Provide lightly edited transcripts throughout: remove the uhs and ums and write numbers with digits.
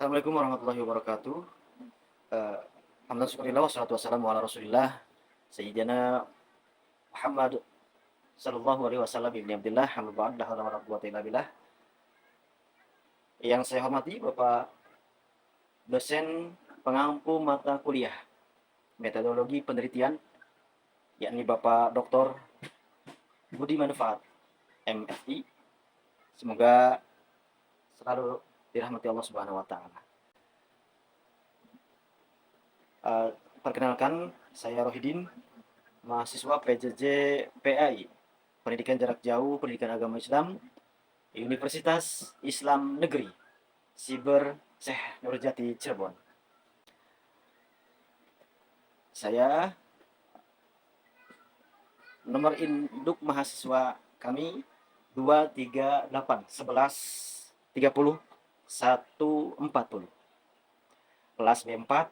Assalamualaikum warahmatullahi wabarakatuh. Eh, Alhamdulillah, syukurillah, wassalatu wassalamu ala rasulillah Sayyidina Muhammad sallallahu alaihi wasallam ibni Abdillah hamdu ba'd la haula wala quwwata illa billah. Yang saya hormati Bapak dosen pengampu mata kuliah metodologi penelitian, yakni Bapak Dr. Budi Manfaat MFI. Semoga selalu dirahmati Allah Subhanahu wa taala. Perkenalkan, saya Rohidin, mahasiswa PJJ PAI, Pendidikan Jarak Jauh Pendidikan Agama Islam, Universitas Islam Negeri Siber Syekh Nurjati Cirebon. Saya nomor induk mahasiswa kami 238 11 30 140. Kelas B4.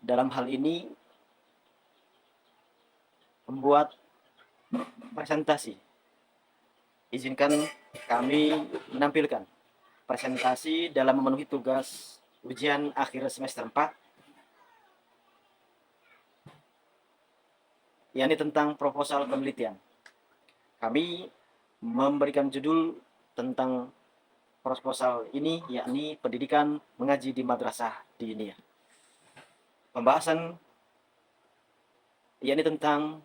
Dalam hal ini membuat presentasi. Izinkan kami menampilkan presentasi dalam memenuhi tugas ujian akhir semester 4, yakni tentang proposal penelitian. Kami memberikan judul tentang proposal ini, yakni pendidikan mengaji di madrasah diniyah. Pembahasan yakni tentang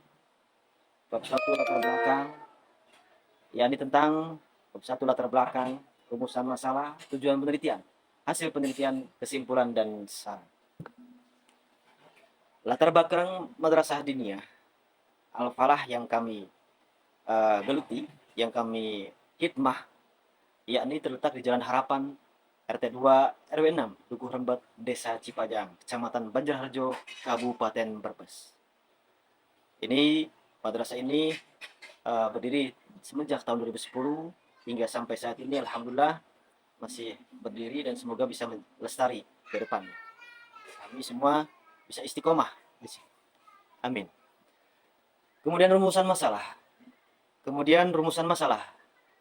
bab 1 latar belakang, yakni tentang bab 1 latar belakang, rumusan masalah, tujuan penelitian, hasil penelitian, kesimpulan, dan saran. Latar belakang madrasah diniyah Al-Falah yang kami geluti, yang kami hikmah, yakni terletak di Jalan Harapan, RT 2 RW 6, Dukuh Rembet, Desa Cipajang, Kecamatan Banjarharjo, Kabupaten Brebes. Ini madrasah ini berdiri semenjak tahun 2010 hingga sampai saat ini, alhamdulillah masih berdiri dan semoga bisa melestari ke depan. Kami semua bisa istiqomah di sini. Amin. Kemudian rumusan masalah,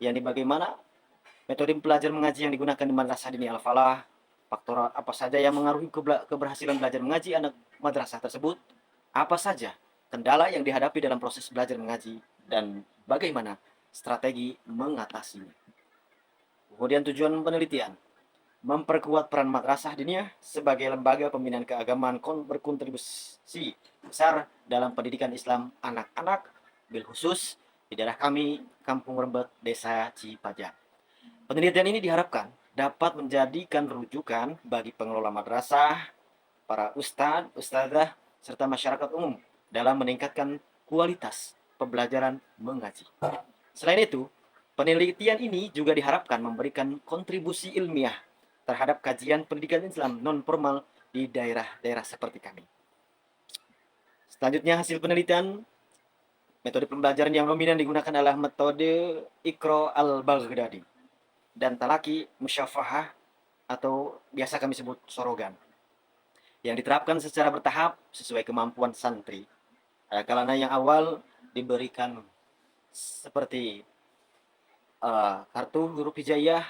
yakni bagaimana metode belajar mengaji yang digunakan di madrasah diniyah Al-Falah, faktor apa saja yang mengaruhi keberhasilan belajar mengaji anak madrasah tersebut, apa saja kendala yang dihadapi dalam proses belajar mengaji, dan bagaimana strategi mengatasinya. Kemudian tujuan penelitian, memperkuat peran madrasah diniyah sebagai lembaga pembinaan keagamaan berkontribusi besar dalam pendidikan Islam anak-anak, bil khusus di daerah kami, Kampung Rembet, Desa Cipajang. Penelitian ini diharapkan dapat menjadikan rujukan bagi pengelola madrasah, para ustadz, ustadzah, serta masyarakat umum dalam meningkatkan kualitas pembelajaran mengaji. Selain itu, penelitian ini juga diharapkan memberikan kontribusi ilmiah terhadap kajian pendidikan Islam non-formal di daerah-daerah seperti kami. Selanjutnya, hasil penelitian, metode pembelajaran yang dominan digunakan adalah metode Iqra al-Baghdadi dan talaki musyafahah atau biasa kami sebut sorogan, yang diterapkan secara bertahap sesuai kemampuan santri. Kalanya yang awal diberikan seperti kartu huruf hijaiyah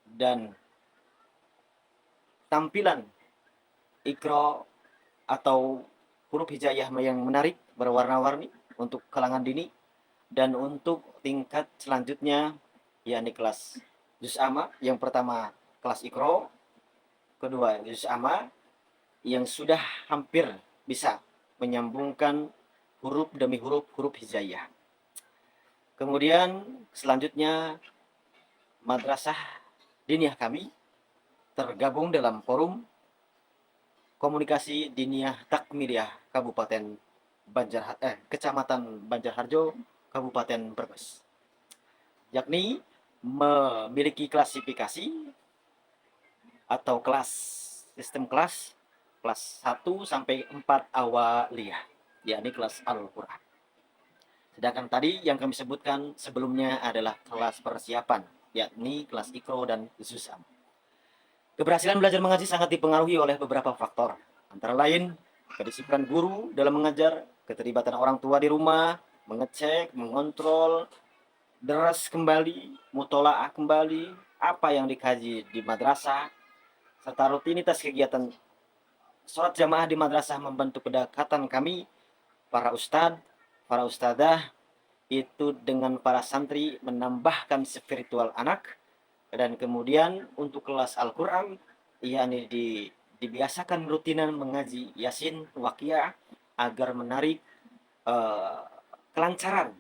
dan tampilan Iqra atau huruf hijaiyah yang menarik berwarna-warni untuk kalangan dini, dan untuk tingkat selanjutnya yakni kelas juz amma, yang pertama kelas Iqra, kedua juz amma yang sudah hampir bisa menyambungkan huruf demi huruf hijaiyah. Kemudian selanjutnya madrasah diniyah kami tergabung dalam forum komunikasi diniyah takmiliyah Kecamatan Banjarharjo, Kabupaten Brebes, yakni memiliki klasifikasi atau sistem kelas 1 sampai 4 awaliyah, yakni kelas Al-Quran. Sedangkan tadi yang kami sebutkan sebelumnya adalah kelas persiapan, yakni kelas Iqra dan juz amma. Keberhasilan belajar mengaji sangat dipengaruhi oleh beberapa faktor, antara lain kedisiplinan guru dalam mengajar, keterlibatan orang tua di rumah, mengecek, mengontrol, deras kembali, mutolaah kembali, apa yang dikaji di madrasah, serta rutinitas kegiatan sholat jamaah di madrasah membentuk kedekatan kami, para ustadz, para ustadzah, itu dengan para santri menambahkan spiritual anak. Dan kemudian untuk kelas Al-Quran, yakni dibiasakan rutinan mengaji Yasin, Waqiah, agar menarik eh, kelancaran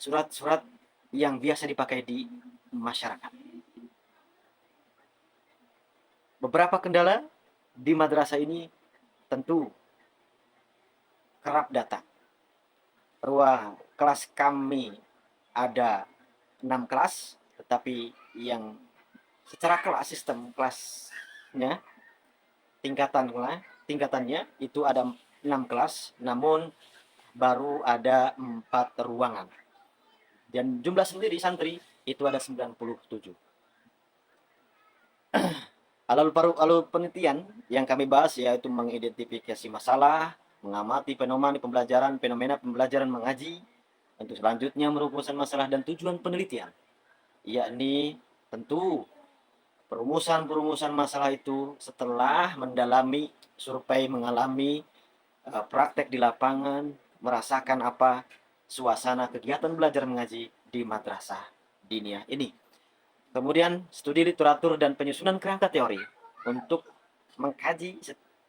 surat-surat yang biasa dipakai di masyarakat. Beberapa kendala di madrasah ini tentu kerap datang. Ruang kelas kami ada 6 kelas, tetapi yang secara kelas, sistem kelasnya, tingkatannya itu ada 6 kelas, namun baru ada 4 ruangan. Dan jumlah sendiri santri itu ada 97. Alur penelitian yang kami bahas yaitu mengidentifikasi masalah, mengamati fenomena pembelajaran mengaji, untuk selanjutnya merumuskan masalah dan tujuan penelitian, yakni tentu perumusan masalah itu setelah mendalami survei, mengalami praktek di lapangan, merasakan apa suasana kegiatan belajar mengaji di madrasah diniyah ini. Kemudian studi literatur dan penyusunan kerangka teori untuk mengkaji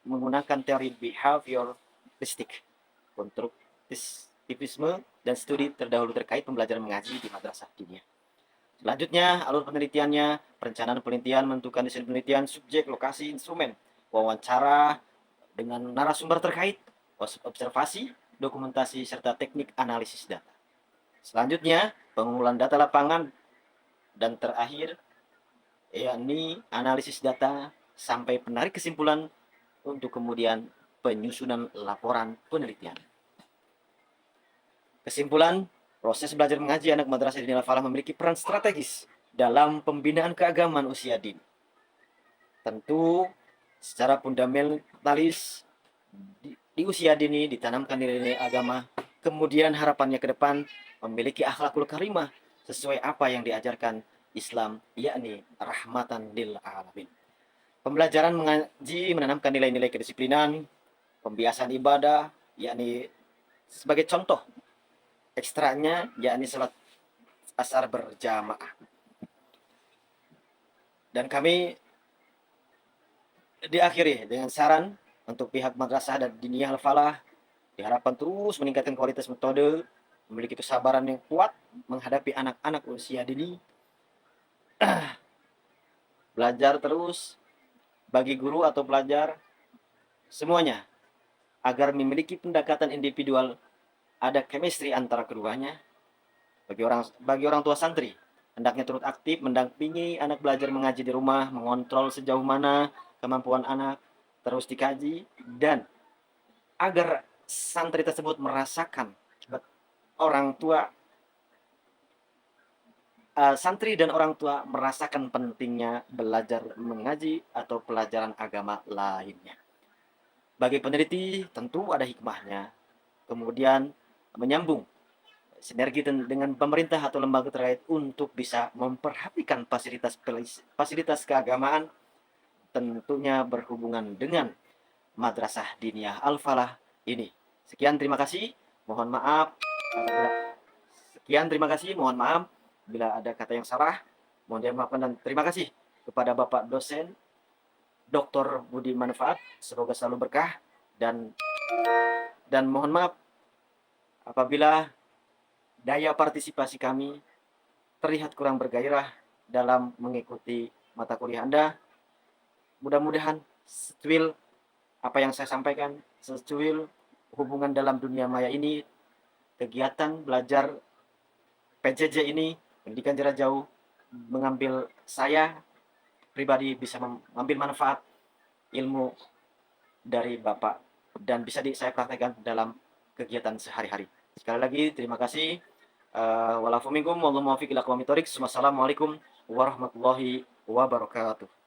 menggunakan teori behavioristik, konstruktivisme, dan studi terdahulu terkait pembelajaran mengaji di madrasah diniyah. Selanjutnya, alur penelitiannya, perencanaan penelitian, menentukan desain penelitian, subjek, lokasi, instrumen, wawancara dengan narasumber terkait, observasi, dokumentasi, serta teknik analisis data. Selanjutnya, pengumpulan data lapangan, dan terakhir, yakni analisis data sampai penarik kesimpulan untuk kemudian penyusunan laporan penelitian. Kesimpulan, proses belajar mengaji anak madrasah Diniyah Al-Falah memiliki peran strategis dalam pembinaan keagamaan usia dini. Tentu secara fundamentalis di usia dini ditanamkan nilai-nilai agama, kemudian harapannya ke depan memiliki akhlakul karimah sesuai apa yang diajarkan Islam, yakni rahmatan lil alamin. Pembelajaran mengaji menanamkan nilai-nilai kedisiplinan, pembiasaan ibadah, yakni sebagai contoh ekstranya, yakni salat asar berjamaah. Dan kami diakhiri dengan saran untuk pihak madrasah dan Diniyah Al-Falah, diharapkan terus meningkatkan kualitas metode, memiliki kesabaran yang kuat menghadapi anak-anak usia dini, belajar terus bagi guru atau pelajar semuanya agar memiliki pendekatan individual, ada chemistry antara keduanya. Bagi orang tua santri hendaknya turut aktif mendampingi anak belajar mengaji di rumah, mengontrol sejauh mana kemampuan anak terus dikaji, dan agar santri tersebut merasakan orang tua santri dan orang tua merasakan pentingnya belajar mengaji atau pelajaran agama lainnya. Bagi peneliti tentu ada hikmahnya, kemudian menyambung sinergi dengan pemerintah atau lembaga terkait untuk bisa memperhatikan fasilitas keagamaan, tentunya berhubungan dengan Madrasah Diniyah Al-Falah ini. Sekian, terima kasih. Mohon maaf. Mohon maaf bila ada kata yang salah. Mohon dimaafkan dan terima kasih kepada Bapak dosen Dr. Budi Manfaat. Semoga selalu berkah dan mohon maaf apabila daya partisipasi kami terlihat kurang bergairah dalam mengikuti mata kuliah Anda. Mudah-mudahan secuil apa yang saya sampaikan, secuil hubungan dalam dunia maya ini, kegiatan belajar PJJ ini, pendidikan jarak jauh, mengambil saya pribadi bisa mengambil manfaat ilmu dari Bapak dan bisa saya praktekkan dalam kegiatan sehari-hari. Sekali lagi terima kasih. Wassalamualaikum warahmatullahi wabarakatuh.